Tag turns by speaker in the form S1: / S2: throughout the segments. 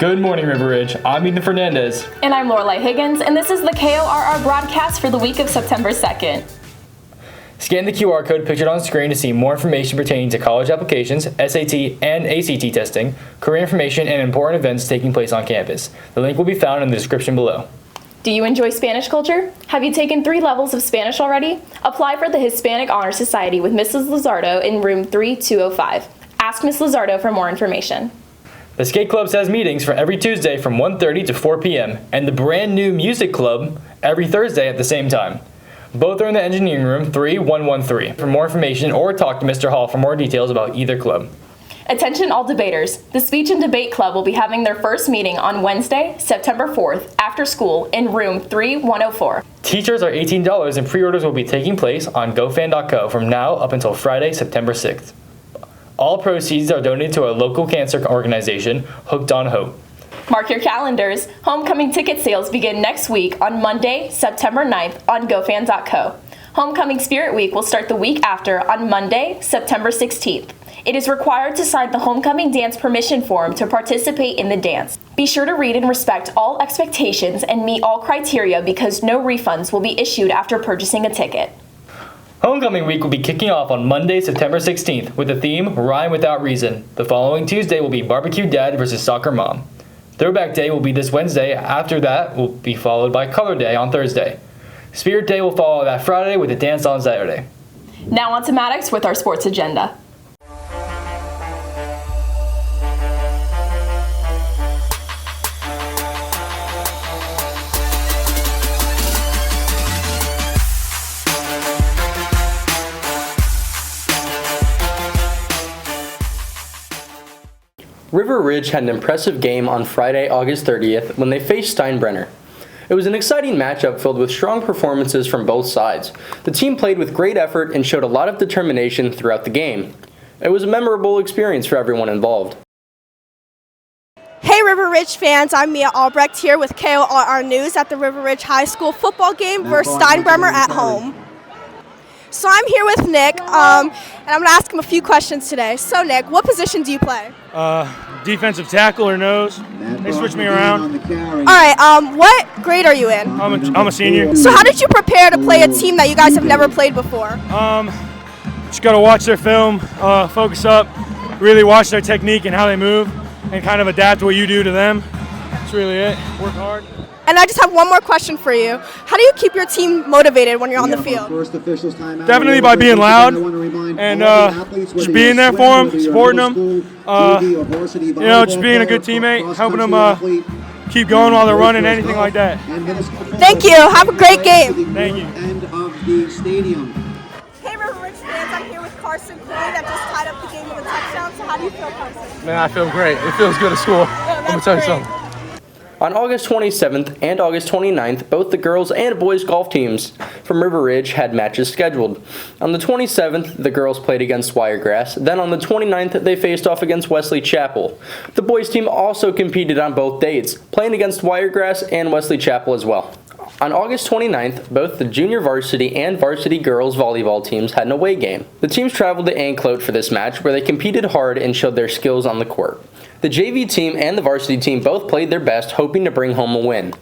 S1: Good morning, River Ridge. I'm Ethan Fernandez.
S2: And I'm Lorelai Higgins, and this is the KORR broadcast for the week of September 2nd.
S1: Scan the QR code pictured on screen to see more information pertaining to college applications, SAT and ACT testing, career information, and important events taking place on campus. The link will be found in the description below.
S2: Do you enjoy Spanish culture? Have you taken 3 levels of Spanish already? Apply for the Hispanic Honor Society with Mrs. Lizardo in room 3205. Ask Ms. Lizardo for more information.
S1: The Skate Club has meetings for every Tuesday from 1:30 to 4 p.m. and the brand new Music Club every Thursday at the same time. Both are in the engineering room 3113. For more information or talk to Mr. Hall for more details about either club.
S2: Attention all debaters. The Speech and Debate Club will be having their first meeting on Wednesday, September 4th, after school in room 3104.
S1: Teachers are $18 and pre-orders will be taking place on gofan.co from now up until Friday, September 6th. All proceeds are donated to a local cancer organization, Hooked on Hope.
S2: Mark your calendars. Homecoming ticket sales begin next week on Monday, September 9th on gofan.co. Homecoming Spirit Week will start the week after on Monday, September 16th. It is required to sign the Homecoming Dance Permission Form to participate in the dance. Be sure to read and respect all expectations and meet all criteria because no refunds will be issued after purchasing a ticket.
S1: Homecoming week will be kicking off on Monday, September 16th with the theme Rhyme Without Reason. The following Tuesday will be Barbecue Dad versus Soccer Mom. Throwback Day will be this Wednesday. After that will be followed by Color Day on Thursday. Spirit Day will follow that Friday with a dance on Saturday.
S2: Now on to Maddox with our sports agenda.
S3: River Ridge had an impressive game on Friday, August 30th when they faced Steinbrenner. It was an exciting matchup filled with strong performances from both sides. The team played with great effort and showed a lot of determination throughout the game. It was a memorable experience for everyone involved.
S4: Hey River Ridge fans, I'm Mia Albrecht here with KORR News at the River Ridge High School football game versus Steinbrenner at home. So I'm here with Nick, and I'm going to ask him a few questions today. So Nick, what position do you play?
S5: Defensive tackle or nose. They switch me around.
S4: All right, what grade are you in?
S5: I'm a senior.
S4: So how did you prepare to play a team that you guys have never played before?
S5: Just got to watch their film, focus up, really watch their technique and how they move, and kind of adapt what you do to them. That's really it. Work hard.
S4: And I just have one more question for you. How do you keep your team motivated when you're on the field?
S5: Definitely by being loud and just being there for them, supporting them. Just being a good teammate, helping them keep going while they're running, anything like that.
S4: Thank you. Have a great game.
S5: Thank you.
S4: Hey, River Ridge fans. I'm here with Carson Cooley that just tied up the game with a touchdown. So how do you feel, Carson?
S6: Man, I feel great. It feels good at school. Let me tell you something.
S3: On August 27th and August 29th, both the girls and boys golf teams from River Ridge had matches scheduled. On the 27th, the girls played against Wiregrass. Then on the 29th, they faced off against Wesley Chapel. The boys team also competed on both dates, playing against Wiregrass and Wesley Chapel as well. On August 29th, both the junior varsity and varsity girls volleyball teams had an away game. The teams traveled to Anclote for this match, where they competed hard and showed their skills on the court. The JV team and the varsity team both played their best, hoping to bring home a win.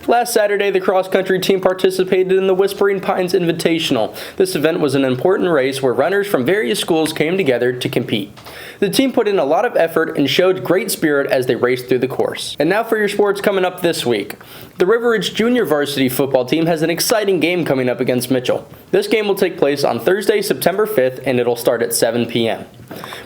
S3: Last Saturday, the cross-country team participated in the Whispering Pines Invitational. This event was an important race where runners from various schools came together to compete. The team put in a lot of effort and showed great spirit as they raced through the course. And now for your sports coming up this week. The River Ridge Junior Varsity football team has an exciting game coming up against Mitchell. This game will take place on Thursday, September 5th, and it'll start at 7 p.m.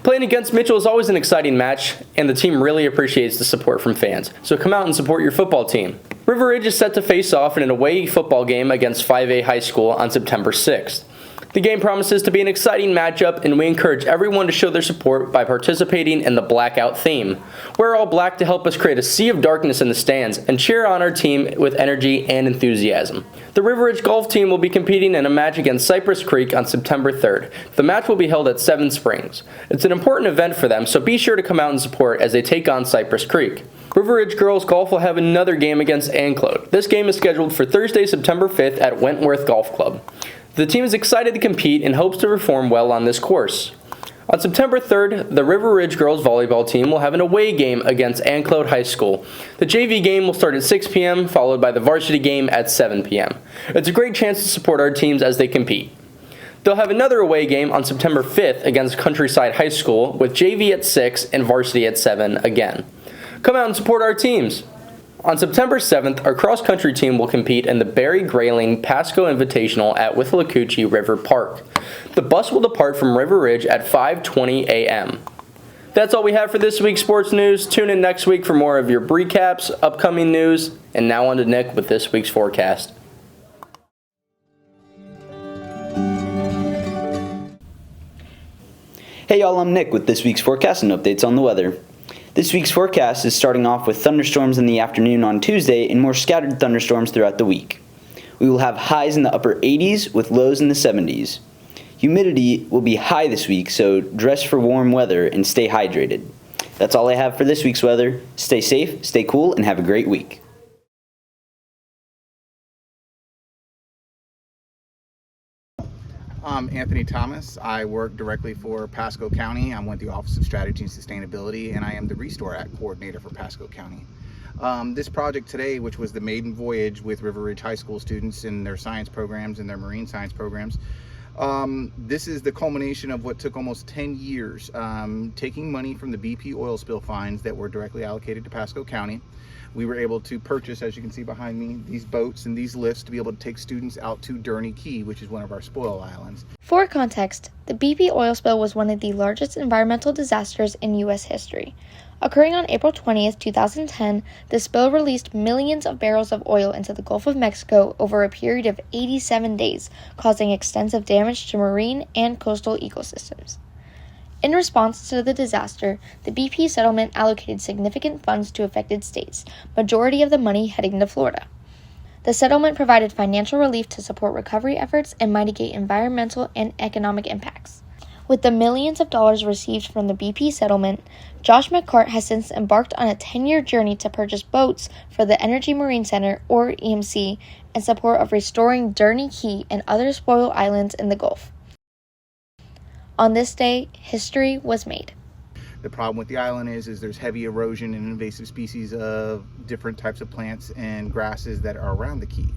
S3: Playing against Mitchell is always an exciting match, and the team really appreciates the support from fans. So come out and support your football team. River Ridge is set to face off in an away football game against 5A High School on September 6th. The game promises to be an exciting matchup, and we encourage everyone to show their support by participating in the blackout theme. Wear all black to help us create a sea of darkness in the stands and cheer on our team with energy and enthusiasm. The River Ridge golf team will be competing in a match against Cypress Creek on September 3rd. The match will be held at Seven Springs. It's an important event for them, so be sure to come out and support as they take on Cypress Creek. River Ridge girls golf will have another game against Anclote. This game is scheduled for Thursday, September 5th at Wentworth Golf Club. The team is excited to compete and hopes to perform well on this course. On September 3rd, the River Ridge girls volleyball team will have an away game against Anclote High School. The JV game will start at 6 p.m., followed by the varsity game at 7 p.m. It's a great chance to support our teams as they compete. They'll have another away game on September 5th against Countryside High School, with JV at 6 and varsity at 7 again. Come out and support our teams! On September 7th, our cross-country team will compete in the Barry Grayling Pasco Invitational at Withlacoochee River Park. The bus will depart from River Ridge at 5:20 a.m. That's all we have for this week's sports news. Tune in next week for more of your recaps, upcoming news, and now on to Nick with this week's forecast.
S7: Hey y'all, I'm Nick with this week's forecast and updates on the weather. This week's forecast is starting off with thunderstorms in the afternoon on Tuesday and more scattered thunderstorms throughout the week. We will have highs in the upper 80s with lows in the 70s. Humidity will be high this week, so dress for warm weather and stay hydrated. That's all I have for this week's weather. Stay safe, stay cool, and have a great week.
S8: I'm Anthony Thomas. I work directly for Pasco County. I'm with the Office of Strategy and Sustainability, and I am the Restore Act Coordinator for Pasco County. This project today, which was the maiden voyage with River Ridge High School students in their science programs and their marine science programs, this is the culmination of what took almost 10 years, taking money from the BP oil spill fines that were directly allocated to Pasco County. We were able to purchase, as you can see behind me, these boats and these lifts to be able to take students out to Durney Key, which is one of our spoil islands.
S9: For context, the BP oil spill was one of the largest environmental disasters in U.S. history. Occurring on April 20th, 2010, the spill released millions of barrels of oil into the Gulf of Mexico over a period of 87 days, causing extensive damage to marine and coastal ecosystems. In response to the disaster, the BP settlement allocated significant funds to affected states, majority of the money heading to Florida. The settlement provided financial relief to support recovery efforts and mitigate environmental and economic impacts. With the millions of dollars received from the BP settlement, Josh McCart has since embarked on a 10-year journey to purchase boats for the Energy Marine Center, or EMC, in support of restoring Durney Key and other spoil islands in the Gulf. On this day, history was made.
S8: The problem with the island is there's heavy erosion and invasive species of different types of plants and grasses that are around the key.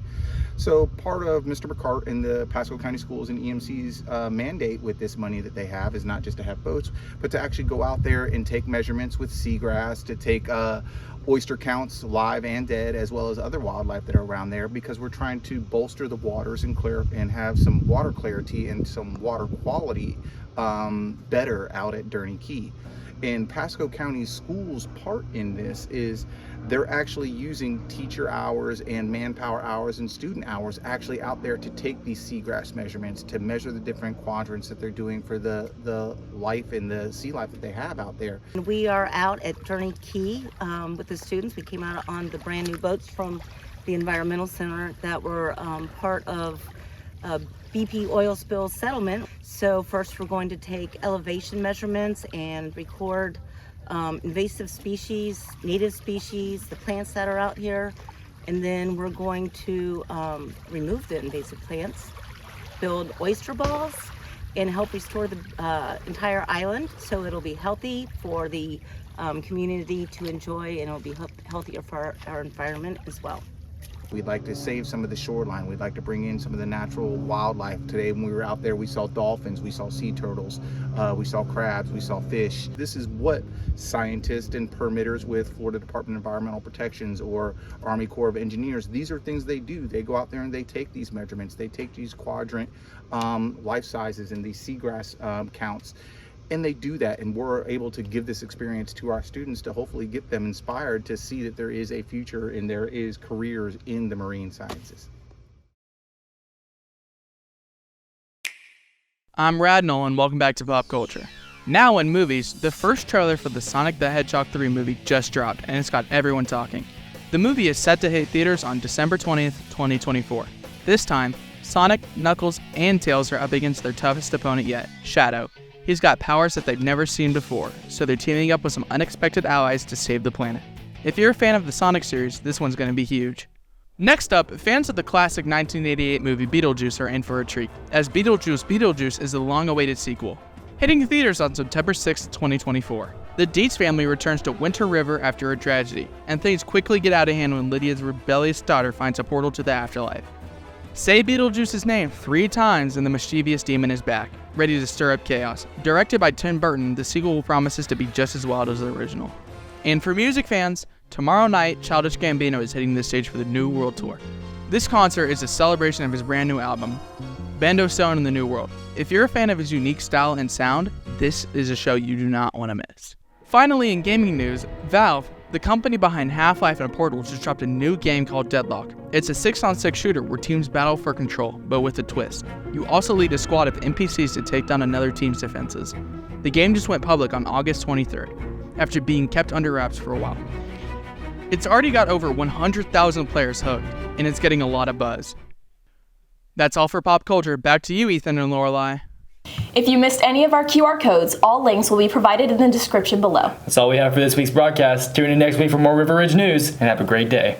S8: So part of Mr. McCart and the Pasco County Schools and EMC's mandate with this money that they have is not just to have boats, but to actually go out there and take measurements with seagrass, to take oyster counts, live and dead, as well as other wildlife that are around there, because we're trying to bolster the waters and have some water clarity and some water quality better out at Durney Key. And Pasco County Schools' part in this is they're actually using teacher hours and manpower hours and student hours actually out there to take these seagrass measurements, to measure the different quadrants that they're doing for the life and the sea life that they have out there.
S10: We are out at Durney Key with the students. We came out on the brand new boats from the Environmental Center that were part of BP oil spill settlement. So first we're going to take elevation measurements and record invasive species, native species, the plants that are out here, and then we're going to remove the invasive plants, build oyster balls, and help restore the entire island so it'll be healthy for the community to enjoy, and it'll be healthier for our environment as well.
S8: We'd like to save some of the shoreline. We'd like to bring in some of the natural wildlife. Today when we were out there, we saw dolphins, we saw sea turtles, we saw crabs, we saw fish. This is what scientists and permitters with Florida Department of Environmental Protections or Army Corps of Engineers, these are things they do. They go out there and they take these measurements. They take these quadrant life sizes and these seagrass counts. And they do that, and we're able to give this experience to our students to hopefully get them inspired to see that there is a future and there is careers in the marine sciences.
S6: I'm Radnell, and welcome back to Pop Culture. Now in movies, the first trailer for the Sonic the Hedgehog 3 movie just dropped, and it's got everyone talking. The movie is set to hit theaters on December 20th, 2024. This time, Sonic, Knuckles, and Tails are up against their toughest opponent yet, Shadow. He's got powers that they've never seen before, so they're teaming up with some unexpected allies to save the planet. If you're a fan of the Sonic series, this one's going to be huge. Next up, fans of the classic 1988 movie Beetlejuice are in for a treat, as Beetlejuice is the long-awaited sequel. Hitting theaters on September 6, 2024. The Dietz family returns to Winter River after a tragedy, and things quickly get out of hand when Lydia's rebellious daughter finds a portal to the afterlife. Say Beetlejuice's name 3 times and the mischievous demon is back, ready to stir up chaos. Directed by Tim Burton, the sequel promises to be just as wild as the original. And for music fans, tomorrow night, Childish Gambino is hitting the stage for the New World Tour. This concert is a celebration of his brand new album, Bando Stone in the New World. If you're a fan of his unique style and sound, this is a show you do not want to miss. Finally, in gaming news, Valve, the company behind Half-Life and Portal, just dropped a new game called Deadlock. It's a 6-on-6 shooter where teams battle for control, but with a twist. You also lead a squad of NPCs to take down another team's defenses. The game just went public on August 23rd, after being kept under wraps for a while. It's already got over 100,000 players hooked, and it's getting a lot of buzz. That's all for pop culture. Back to you, Ethan and Lorelai.
S2: If you missed any of our QR codes, all links will be provided in the description below.
S1: That's all we have for this week's broadcast. Tune in next week for more River Ridge news, and have a great day.